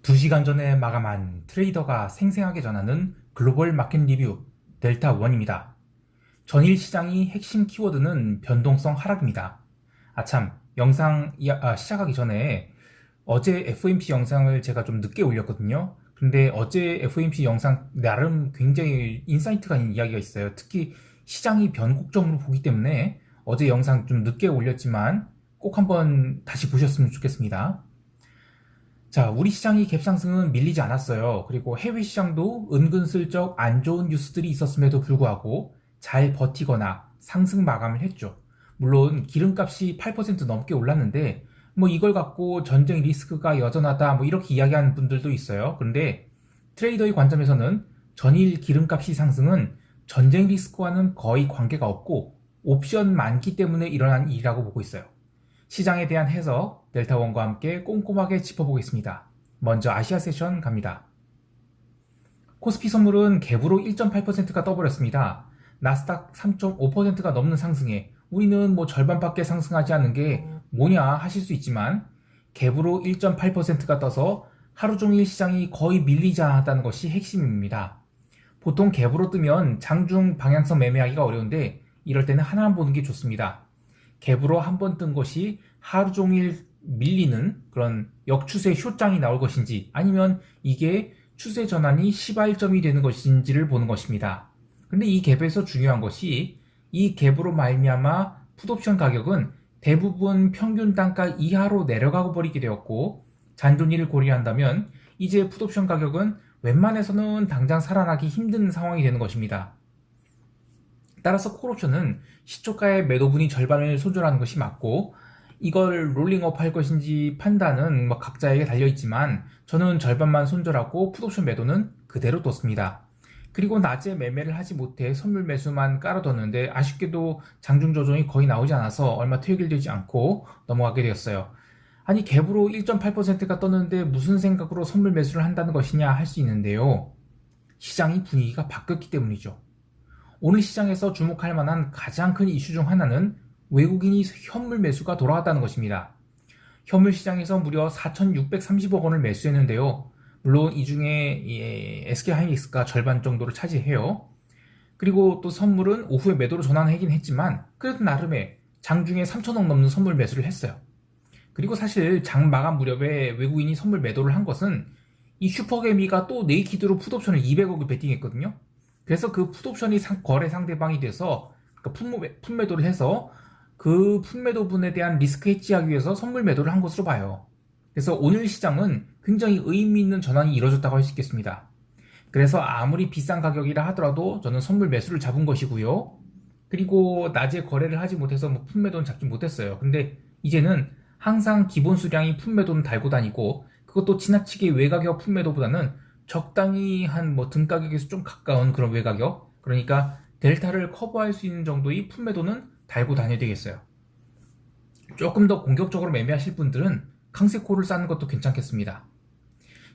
2시간 전에 마감한 트레이더가 생생하게 전하는 글로벌 마켓 리뷰 델타1입니다. 전일 시장이 핵심 키워드는 변동성 하락입니다. 아참, 영상 시작하기 전에 어제 FOMC 영상을 제가 좀 늦게 올렸거든요. 근데 어제 FOMC 영상 나름 굉장히 인사이트가 있는 이야기가 있어요. 특히 시장이 변곡점으로 보기 때문에 어제 영상 좀 늦게 올렸지만 꼭 한번 다시 보셨으면 좋겠습니다. 자, 우리 시장이 갭상승은 밀리지 않았어요. 그리고 해외 시장도 은근슬쩍 안 좋은 뉴스들이 있었음에도 불구하고 잘 버티거나 상승 마감을 했죠. 물론 기름값이 8% 넘게 올랐는데 뭐 이걸 갖고 전쟁 리스크가 여전하다 뭐 이렇게 이야기하는 분들도 있어요. 그런데 트레이더의 관점에서는 전일 기름값이 상승은 전쟁 리스크와는 거의 관계가 없고 옵션 많기 때문에 일어난 일이라고 보고 있어요. 시장에 대한 해석 델타원과 함께 꼼꼼하게 짚어보겠습니다. 먼저 아시아 세션 갑니다. 코스피 선물은 갭으로 1.8%가 떠버렸습니다. 나스닥 3.5%가 넘는 상승에 우리는 뭐 절반밖에 상승하지 않는 게 뭐냐 하실 수 있지만 갭으로 1.8%가 떠서 하루 종일 시장이 거의 밀리지 않았다는 것이 핵심입니다. 보통 갭으로 뜨면 장중 방향성 매매하기가 어려운데 이럴 때는 하나만 보는 게 좋습니다. 갭으로 한 번 뜬 것이 하루 종일 밀리는 그런 역추세 쇼장이 나올 것인지 아니면 이게 추세 전환이 시발점이 되는 것인지를 보는 것입니다. 근데 이 갭에서 중요한 것이 이 갭으로 말미암아 풋옵션 가격은 대부분 평균 단가 이하로 내려가 버리게 되었고 잔존일을 고려한다면 이제 풋옵션 가격은 웬만해서는 당장 살아나기 힘든 상황이 되는 것입니다. 따라서 콜옵션은 시초가의 매도분이 절반을 손절하는 것이 맞고 이걸 롤링업 할 것인지 판단은 각자에게 달려있지만 저는 절반만 손절하고 풋옵션 매도는 그대로 뒀습니다. 그리고 낮에 매매를 하지 못해 선물 매수만 깔아뒀는데 아쉽게도 장중 조정이 거의 나오지 않아서 얼마 퇴길되지 않고 넘어가게 되었어요. 아니 갭으로 1.8%가 떴는데 무슨 생각으로 선물 매수를 한다는 것이냐 할 수 있는데요. 시장이 분위기가 바뀌었기 때문이죠. 오늘 시장에서 주목할 만한 가장 큰 이슈 중 하나는 외국인이 현물 매수가 돌아왔다는 것입니다. 현물 시장에서 무려 4,630억 원을 매수했는데요. 물론 이 중에 SK하이닉스가 절반 정도를 차지해요. 그리고 또 선물은 오후에 매도로 전환하긴 했지만 그래도 나름의 장중에 3천억 넘는 선물 매수를 했어요. 그리고 사실 장 마감 무렵에 외국인이 선물 매도를 한 것은 이 슈퍼개미가 또 네이키드로 풋옵션을 200억을 베팅했거든요. 그래서 그 풋옵션이 거래 상대방이 돼서 풋매도를 해서 그 풋매도분에 대한 리스크 해지하기 위해서 선물 매도를 한 것으로 봐요. 그래서 오늘 시장은 굉장히 의미 있는 전환이 이루어졌다고 할 수 있겠습니다. 그래서 아무리 비싼 가격이라 하더라도 저는 선물 매수를 잡은 것이고요. 그리고 낮에 거래를 하지 못해서 풋매도는 잡지 못했어요. 근데 이제는 항상 기본 수량이 풋매도는 달고 다니고 그것도 지나치게 외가격 풋매도보다는 적당히 한 등가격에서 좀 가까운 그런 외가격, 그러니까 델타를 커버할 수 있는 정도의 풋매도는 달고 다녀야 되겠어요. 조금 더 공격적으로 매매하실 분들은 강세콜을 쌓는 것도 괜찮겠습니다.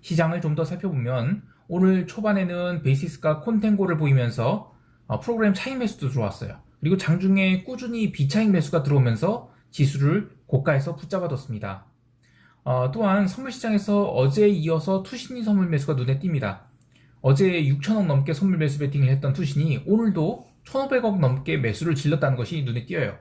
시장을 좀 더 살펴보면 오늘 초반에는 베이시스가 콘텐고를 보이면서 프로그램 차익 매수도 들어왔어요. 그리고 장중에 꾸준히 비차익 매수가 들어오면서 지수를 고가에서 붙잡아뒀습니다. 또한 선물시장에서 어제에 이어서 투신이 선물 매수가 눈에 띕니다. 어제 6천억 넘게 선물 매수 베팅을 했던 투신이 오늘도 1,500억 넘게 매수를 질렀다는 것이 눈에 띄어요.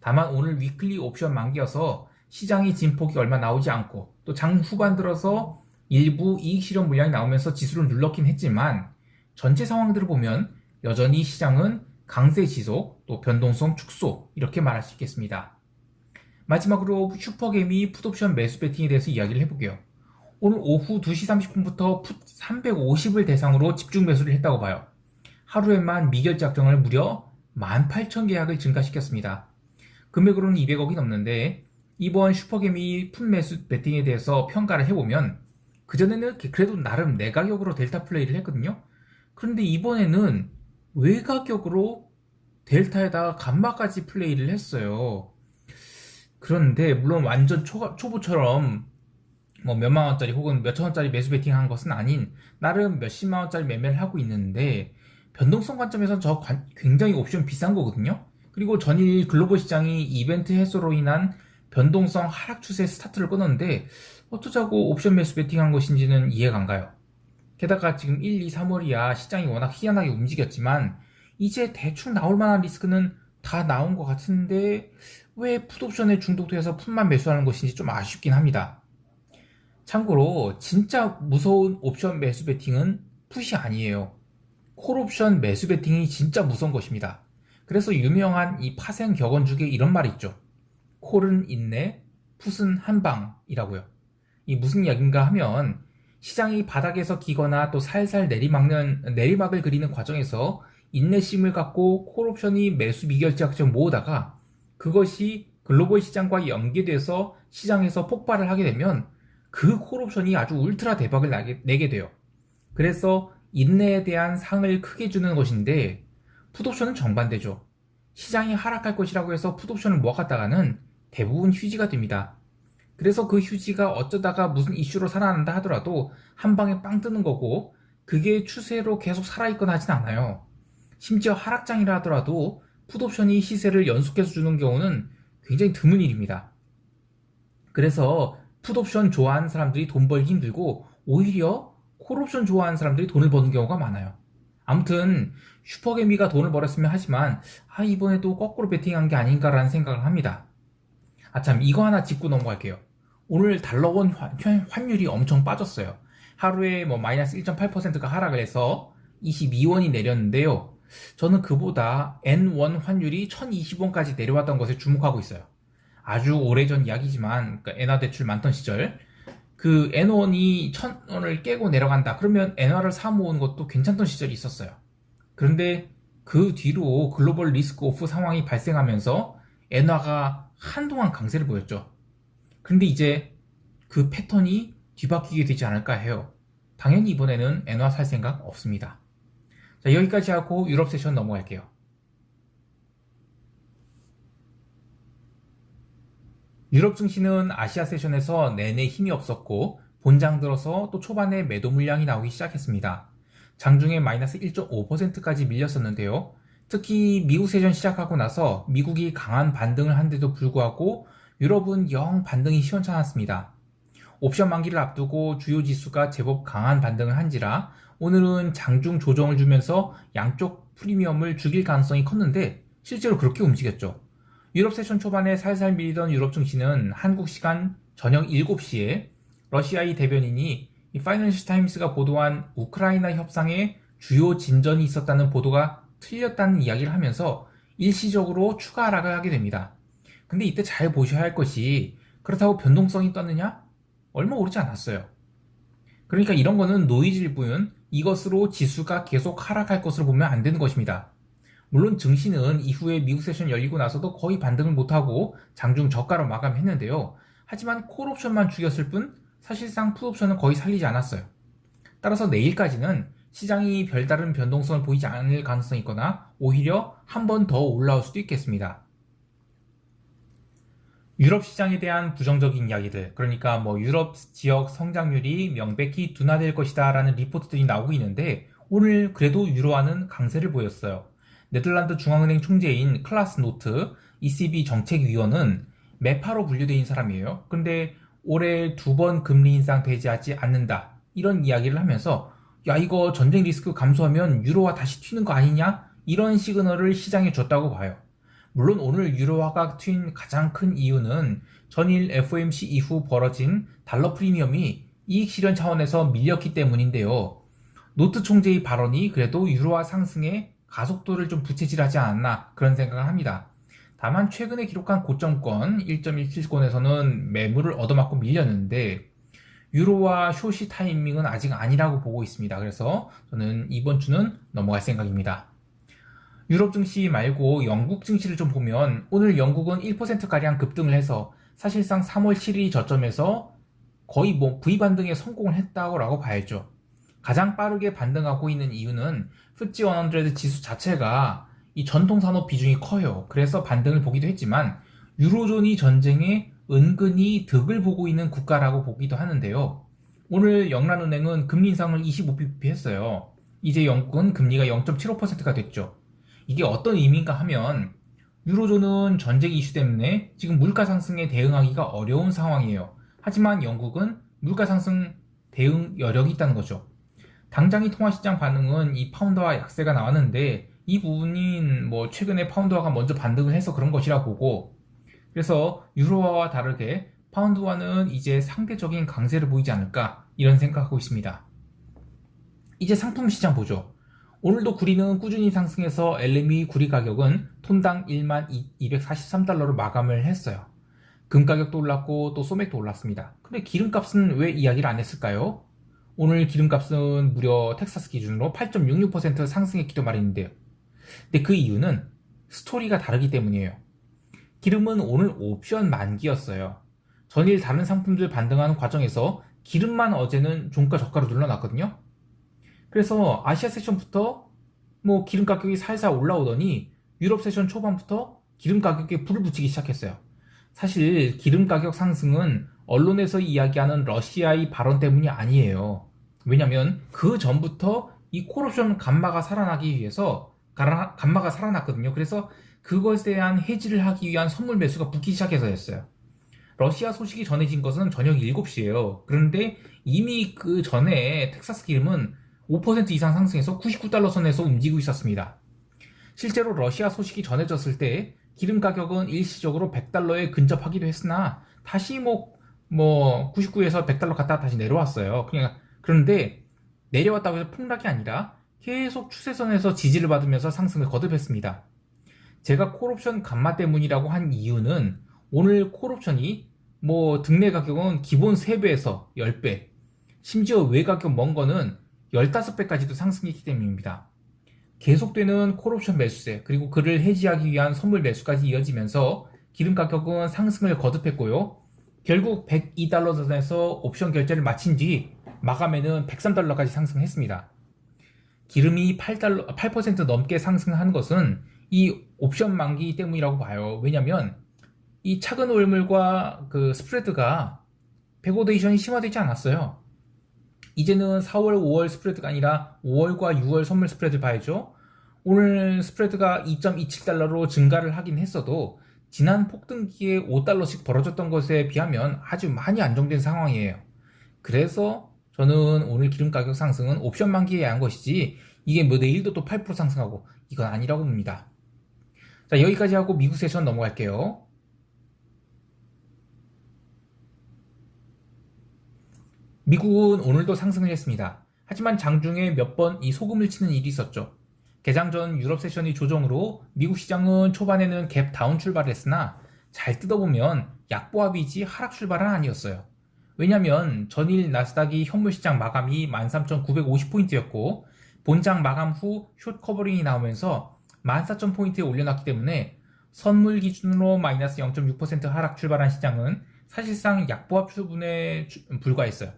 다만 오늘 위클리 옵션 만기여서 시장의 진폭이 얼마 나오지 않고 또 장 후반 들어서 일부 이익 실현 물량이 나오면서 지수를 눌렀긴 했지만 전체 상황들을 보면 여전히 시장은 강세 지속 또 변동성 축소 이렇게 말할 수 있겠습니다. 마지막으로 슈퍼개미 풋옵션 매수 베팅에 대해서 이야기를 해볼게요. 오늘 오후 2시 30분부터 풋 350을 대상으로 집중 매수를 했다고 봐요. 하루에만 미결제 확정을 무려 18,000계약을 증가시켰습니다. 금액으로는 200억이 넘는데 이번 슈퍼개미 풋 매수 베팅에 대해서 평가를 해보면 그전에는 그래도 나름 내가격으로 델타 플레이를 했거든요. 그런데 이번에는 외가격으로 델타에다가 감마까지 플레이를 했어요. 그런데 물론 완전 초보처럼 몇만원짜리 혹은 몇천원짜리 매수 베팅한 것은 아닌 나름 몇십만원짜리 매매를 하고 있는데 변동성 관점에서는 굉장히 옵션 비싼 거거든요. 그리고 전일 글로벌 시장이 이벤트 해소로 인한 변동성 하락 추세 스타트를 끊었는데 어쩌자고 옵션 매수 베팅한 것인지는 이해가 안 가요. 게다가 지금 1, 2, 3월이야 시장이 워낙 희한하게 움직였지만 이제 대충 나올 만한 리스크는 다 나온 것 같은데 왜 풋옵션에 중독돼서 풋만 매수하는 것인지 좀 아쉽긴 합니다. 참고로 진짜 무서운 옵션 매수 베팅은 풋이 아니에요. 콜옵션 매수 베팅이 진짜 무서운 것입니다. 그래서 유명한 이 파생 격언 중에 이런 말이 있죠. 콜은 인내, 풋은 한방이라고요. 이 무슨 이야기인가 하면 시장이 바닥에서 기거나 또 살살 내리막을 그리는 과정에서 인내심을 갖고 콜옵션이 매수 미결제약처럼 모으다가 그것이 글로벌 시장과 연계돼서 시장에서 폭발을 하게 되면 그 콜옵션이 아주 울트라 대박을 내게 돼요. 그래서 인내에 대한 상을 크게 주는 것인데 풋옵션은 정반대죠. 시장이 하락할 것이라고 해서 풋옵션을 모아갔다가는 대부분 휴지가 됩니다. 그래서 그 휴지가 어쩌다가 무슨 이슈로 살아난다 하더라도 한 방에 빵 뜨는 거고 그게 추세로 계속 살아있거나 하진 않아요. 심지어 하락장이라 하더라도 풋옵션이 시세를 연속해서 주는 경우는 굉장히 드문 일입니다. 그래서 풋옵션 좋아하는 사람들이 돈 벌기 힘들고 오히려 콜옵션 좋아하는 사람들이 돈을 버는 경우가 많아요. 아무튼 슈퍼개미가 돈을 벌었으면 하지만 이번에도 거꾸로 베팅한 게 아닌가라는 생각을 합니다. 참 이거 하나 짚고 넘어갈게요. 오늘 달러원 환율이 엄청 빠졌어요. 하루에 마이너스 1.8%가 하락을 해서 22원이 내렸는데요. 저는 그보다 N1 환율이 1020원까지 내려왔던 것에 주목하고 있어요. 아주 오래전 이야기지만 엔화 대출 많던 시절 그 N1이 1000원을 깨고 내려간다 그러면 엔화를 사 모은 것도 괜찮던 시절이 있었어요. 그런데 그 뒤로 글로벌 리스크 오프 상황이 발생하면서 엔화가 한동안 강세를 보였죠. 그런데 이제 그 패턴이 뒤바뀌게 되지 않을까 해요. 당연히 이번에는 엔화 살 생각 없습니다. 자, 여기까지 하고 유럽 세션 넘어갈게요. 유럽 증시는 아시아 세션에서 내내 힘이 없었고 본장 들어서 또 초반에 매도 물량이 나오기 시작했습니다. 장중에 마이너스 1.5%까지 밀렸었는데요. 특히 미국 세션 시작하고 나서 미국이 강한 반등을 한데도 불구하고 유럽은 영 반등이 시원찮았습니다. 옵션 만기를 앞두고 주요 지수가 제법 강한 반등을 한지라 오늘은 장중 조정을 주면서 양쪽 프리미엄을 죽일 가능성이 컸는데 실제로 그렇게 움직였죠. 유럽 세션 초반에 살살 밀리던 유럽 증시는 한국 시간 저녁 7시에 러시아의 대변인이 이 파이낸셜 타임스가 보도한 우크라이나 협상에 주요 진전이 있었다는 보도가 틀렸다는 이야기를 하면서 일시적으로 추가 하락을 하게 됩니다. 근데 이때 잘 보셔야 할 것이 그렇다고 변동성이 떴느냐? 얼마 오르지 않았어요. 그러니까 이런 거는 노이즈일 뿐 이것으로 지수가 계속 하락할 것으로 보면 안 되는 것입니다. 물론 증시는 이후에 미국 세션 열리고 나서도 거의 반등을 못하고 장중 저가로 마감했는데요. 하지만 콜옵션만 죽였을 뿐 사실상 풋옵션은 거의 살리지 않았어요. 따라서 내일까지는 시장이 별다른 변동성을 보이지 않을 가능성이 있거나 오히려 한 번 더 올라올 수도 있겠습니다. 유럽 시장에 대한 부정적인 이야기들, 그러니까 유럽 지역 성장률이 명백히 둔화될 것이다 라는 리포트들이 나오고 있는데 오늘 그래도 유로화는 강세를 보였어요. 네덜란드 중앙은행 총재인 클라스 노트 ECB 정책위원은 매파로 분류되어 있는 사람이에요. 근데 올해 2번 금리 인상 배제하지 않는다 이런 이야기를 하면서 이거 전쟁 리스크 감소하면 유로화 다시 튀는 거 아니냐 이런 시그널을 시장에 줬다고 봐요. 물론 오늘 유로화가 튄 가장 큰 이유는 전일 FOMC 이후 벌어진 달러 프리미엄이 이익 실현 차원에서 밀렸기 때문인데요. 노트 총재의 발언이 그래도 유로화 상승에 가속도를 좀 부채질하지 않았나 그런 생각을 합니다. 다만 최근에 기록한 고점권 1.17권에서는 매물을 얻어맞고 밀렸는데 유로화 숏이 타이밍은 아직 아니라고 보고 있습니다. 그래서 저는 이번 주는 넘어갈 생각입니다. 유럽 증시 말고 영국 증시를 좀 보면 오늘 영국은 1%가량 급등을 해서 사실상 3월 7일이 저점에서 거의 V반등에 성공을 했다고 봐야죠. 가장 빠르게 반등하고 있는 이유는 FTSE100 지수 자체가 이 전통산업 비중이 커요. 그래서 반등을 보기도 했지만 유로존이 전쟁에 은근히 득을 보고 있는 국가라고 보기도 하는데요. 오늘 영란은행은 금리 인상을 25bp 했어요. 이제 영국은 금리가 0.75%가 됐죠. 이게 어떤 의미인가 하면 유로존은 전쟁 이슈 때문에 지금 물가 상승에 대응하기가 어려운 상황이에요. 하지만 영국은 물가 상승 대응 여력이 있다는 거죠. 당장의 통화시장 반응은 이 파운드화 약세가 나왔는데 이 부분인 뭐 최근에 파운드화가 먼저 반등을 해서 그런 것이라 보고, 그래서 유로화와 다르게 파운드화는 이제 상대적인 강세를 보이지 않을까 이런 생각하고 있습니다. 이제 상품 시장 보죠. 오늘도 구리는 꾸준히 상승해서 LME 구리 가격은 톤당 1243달러로 마감을 했어요. 금 가격도 올랐고 또 소맥도 올랐습니다. 근데 기름값은 왜 이야기를 안 했을까요? 오늘 기름값은 무려 텍사스 기준으로 8.66% 상승했기도 말인데요. 근데 그 이유는 스토리가 다르기 때문이에요. 기름은 오늘 옵션 만기였어요. 전일 다른 상품들 반등하는 과정에서 기름만 어제는 종가 저가로 눌러놨거든요. 그래서 아시아 세션부터 뭐 기름 가격이 살살 올라오더니 유럽 세션 초반부터 기름 가격에 불을 붙이기 시작했어요. 사실 기름 가격 상승은 언론에서 이야기하는 러시아의 발언 때문이 아니에요. 왜냐면 그 전부터 이 콜옵션 감마가 살아나기 위해서 감마가 살아났거든요. 그래서 그것에 대한 해지를 하기 위한 선물 매수가 붙기 시작해서였어요. 러시아 소식이 전해진 것은 저녁 7시예요. 그런데 이미 그 전에 텍사스 기름은 5% 이상 상승해서 99달러 선에서 움직이고 있었습니다. 실제로 러시아 소식이 전해졌을 때 기름 가격은 일시적으로 100달러에 근접하기도 했으나 다시 99에서 100달러 갔다가 다시 내려왔어요. 그런데 내려왔다고 해서 폭락이 아니라 계속 추세선에서 지지를 받으면서 상승을 거듭했습니다. 제가 콜옵션 감마 때문이라고 한 이유는 오늘 콜옵션이 등내 가격은 기본 3배에서 10배, 심지어 외가격 먼 거는 15배까지도 상승했기 때문입니다. 계속되는 콜옵션 매수세, 그리고 그를 해지하기 위한 선물 매수까지 이어지면서 기름 가격은 상승을 거듭했고요. 결국 102달러 선에서 옵션 결제를 마친 뒤 마감에는 103달러까지 상승했습니다. 기름이 8% 넘게 상승한 것은 이 옵션 만기 때문이라고 봐요. 왜냐면 이 차근 월물과 그 스프레드가 백오데이션이 심화되지 않았어요. 이제는 4월, 5월 스프레드가 아니라 5월과 6월 선물 스프레드를 봐야죠. 오늘 스프레드가 2.27달러로 증가를 하긴 했어도 지난 폭등기에 5달러씩 벌어졌던 것에 비하면 아주 많이 안정된 상황이에요. 그래서 저는 오늘 기름 가격 상승은 옵션 만기에 의한 것이지 이게 내일도 또 8% 상승하고 이건 아니라고 봅니다. 자, 여기까지 하고 미국 세션 넘어갈게요. 미국은 오늘도 상승을 했습니다. 하지만 장중에 몇 번 이 소금을 치는 일이 있었죠. 개장 전 유럽 세션이 조정으로 미국 시장은 초반에는 갭 다운 출발했으나 잘 뜯어보면 약보합이지 하락 출발은 아니었어요. 왜냐면 전일 나스닥이 현물 시장 마감이 13,950포인트였고 본장 마감 후 숏 커버링이 나오면서 14,000포인트에 올려놨기 때문에 선물 기준으로 마이너스 0.6% 하락 출발한 시장은 사실상 약보합 수준에 불과했어요.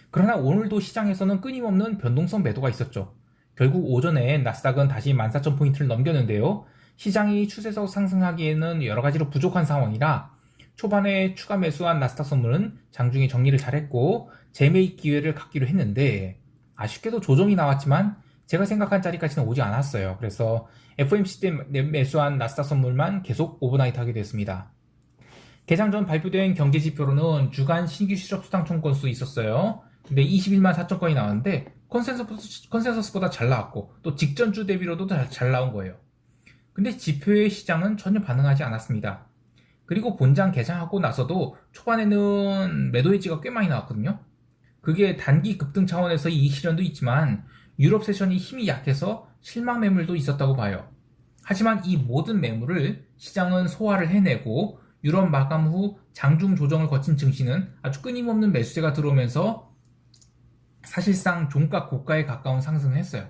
그러나 오늘도 시장에서는 끊임없는 변동성 매도가 있었죠. 결국 오전에 나스닥은 다시 14,000포인트를 넘겼는데요. 시장이 추세적 상승하기에는 여러가지로 부족한 상황이라 초반에 추가 매수한 나스닥 선물은 장중에 정리를 잘했고 재매입 기회를 갖기로 했는데 아쉽게도 조정이 나왔지만 제가 생각한 자리까지는 오지 않았어요. 그래서 FOMC 때 매수한 나스닥 선물만 계속 오버나이트 하게 됐습니다. 개장 전 발표된 경제지표로는 주간 신규 실업 수당청 건수 있었어요. 근데 21만 4천 건이 나왔는데 컨센서스보다 잘 나왔고 또 직전주 대비로도 잘 나온 거예요. 근데 지표의 시장은 전혀 반응하지 않았습니다. 그리고 본장 개장하고 나서도 초반에는 매도 해지가 꽤 많이 나왔거든요. 그게 단기 급등 차원에서 이익 실현도 있지만 유럽 세션이 힘이 약해서 실망 매물도 있었다고 봐요. 하지만 이 모든 매물을 시장은 소화를 해내고 유럽 마감 후 장중 조정을 거친 증시는 아주 끊임없는 매수세가 들어오면서 사실상 종가 고가에 가까운 상승을 했어요.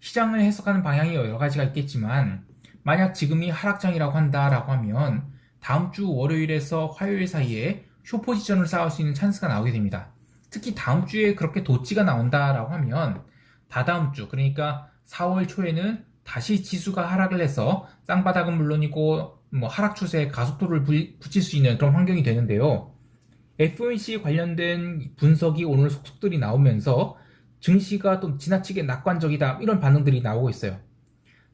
시장을 해석하는 방향이 여러 가지가 있겠지만 만약 지금이 하락장이라고 한다라고 하면 다음 주 월요일에서 화요일 사이에 숏포지션을 쌓을 수 있는 찬스가 나오게 됩니다. 특히 다음 주에 그렇게 도치가 나온다라고 하면 다다음 주, 그러니까 4월 초에는 다시 지수가 하락을 해서 쌍바닥은 물론이고 하락 추세에 가속도를 붙일 수 있는 그런 환경이 되는데요. FOMC 관련된 분석이 오늘 속속들이 나오면서 증시가 또 지나치게 낙관적이다 이런 반응들이 나오고 있어요.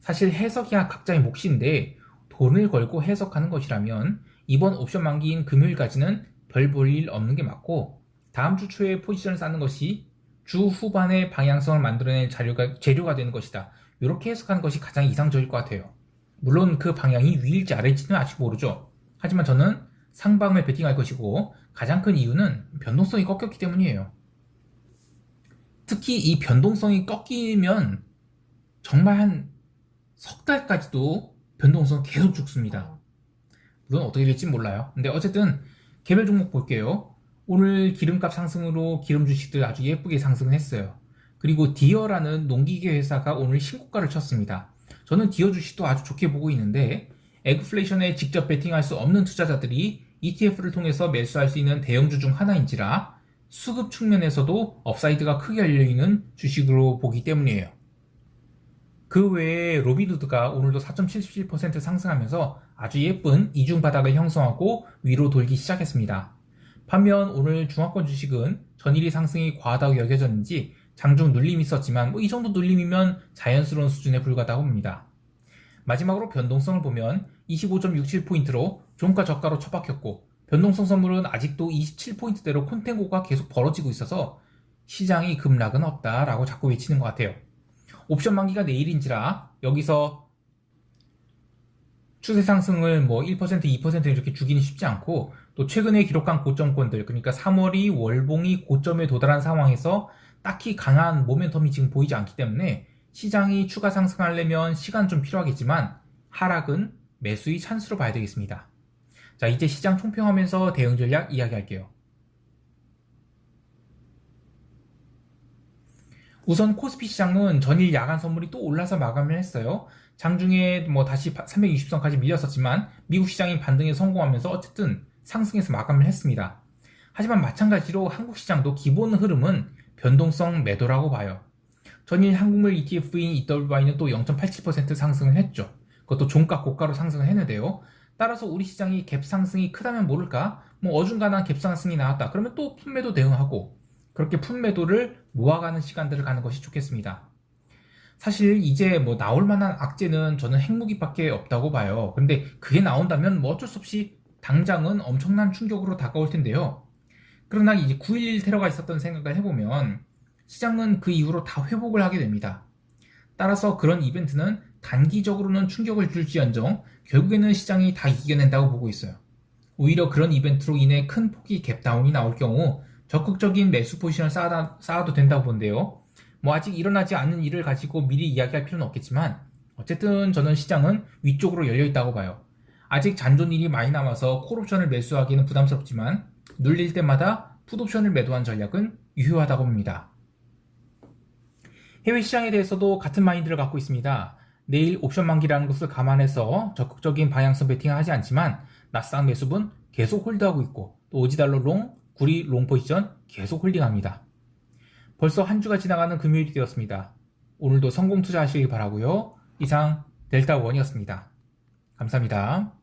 사실 해석이야 각자의 몫인데 돈을 걸고 해석하는 것이라면 이번 옵션 만기인 금요일까지는 별 볼 일 없는 게 맞고 다음 주 초에 포지션을 쌓는 것이 주 후반에 방향성을 만들어낼 재료가 되는 것이다. 이렇게 해석하는 것이 가장 이상적일 것 같아요. 물론 그 방향이 위일지 아래일지는 아직 모르죠. 하지만 저는 상방을 베팅할 것이고 가장 큰 이유는 변동성이 꺾였기 때문이에요. 특히 이 변동성이 꺾이면 정말 한 석 달까지도 변동성 계속 죽습니다. 물론 어떻게 될지 몰라요. 근데 어쨌든 개별 종목 볼게요. 오늘 기름값 상승으로 기름 주식들 아주 예쁘게 상승을 했어요. 그리고 디어라는 농기계 회사가 오늘 신고가를 쳤습니다. 저는 디어 주식도 아주 좋게 보고 있는데 에그플레이션에 직접 베팅할 수 없는 투자자들이 ETF를 통해서 매수할 수 있는 대형주 중 하나인지라 수급 측면에서도 업사이드가 크게 열려있는 주식으로 보기 때문이에요. 그 외에 로빈후드가 오늘도 4.77% 상승하면서 아주 예쁜 이중 바닥을 형성하고 위로 돌기 시작했습니다. 반면 오늘 중화권 주식은 전일의 상승이 과하다고 여겨졌는지 장중 눌림이 있었지만 이 정도 눌림이면 자연스러운 수준에 불과하다고 봅니다. 마지막으로 변동성을 보면 25.67포인트로 종가 저가로 처박혔고 변동성 선물은 아직도 27포인트대로 콘텐고가 계속 벌어지고 있어서 시장이 급락은 없다라고 자꾸 외치는 것 같아요. 옵션 만기가 내일인지라 여기서 추세 상승을 1%, 2% 이렇게 주기는 쉽지 않고 또 최근에 기록한 고점권들 그러니까 3월이 월봉이 고점에 도달한 상황에서 딱히 강한 모멘텀이 지금 보이지 않기 때문에 시장이 추가 상승하려면 시간 좀 필요하겠지만 하락은 매수의 찬스로 봐야 되겠습니다. 자, 이제 시장 총평하면서 대응 전략 이야기할게요. 우선 코스피 시장은 전일 야간 선물이 또 올라서 마감을 했어요. 장중에 다시 360선까지 밀렸었지만 미국 시장이 반등에 성공하면서 어쨌든 상승해서 마감을 했습니다. 하지만 마찬가지로 한국 시장도 기본 흐름은 변동성 매도라고 봐요. 전일 한국물 ETF인 EWY는 또 0.87% 상승을 했죠. 그것도 종가 고가로 상승을 했는데요. 따라서 우리 시장이 갭 상승이 크다면 모를까? 어중간한 갭 상승이 나왔다. 그러면 또 품매도 대응하고 그렇게 품매도를 모아가는 시간들을 가는 것이 좋겠습니다. 사실 이제 나올 만한 악재는 저는 핵무기밖에 없다고 봐요. 근데 그게 나온다면 어쩔 수 없이 당장은 엄청난 충격으로 다가올 텐데요. 그러나 이제 9.11 테러가 있었던 생각을 해보면 시장은 그 이후로 다 회복을 하게 됩니다. 따라서 그런 이벤트는 단기적으로는 충격을 줄지언정 결국에는 시장이 다 이겨낸다고 보고 있어요. 오히려 그런 이벤트로 인해 큰 폭의 갭다운이 나올 경우 적극적인 매수 포지션을 쌓아도 된다고 본데요. 아직 일어나지 않는 일을 가지고 미리 이야기할 필요는 없겠지만 어쨌든 저는 시장은 위쪽으로 열려있다고 봐요. 아직 잔존일이 많이 남아서 콜옵션을 매수하기는 부담스럽지만 눌릴 때마다 풋옵션을 매도한 전략은 유효하다고 봅니다. 해외 시장에 대해서도 같은 마인드를 갖고 있습니다. 내일 옵션 만기라는 것을 감안해서 적극적인 방향성 베팅을 하지 않지만 나스닥 매수분 계속 홀드하고 있고 또 오지달러 롱, 구리 롱 포지션 계속 홀딩합니다. 벌써 한 주가 지나가는 금요일이 되었습니다. 오늘도 성공 투자하시길 바라고요. 이상 델타원이었습니다. 감사합니다.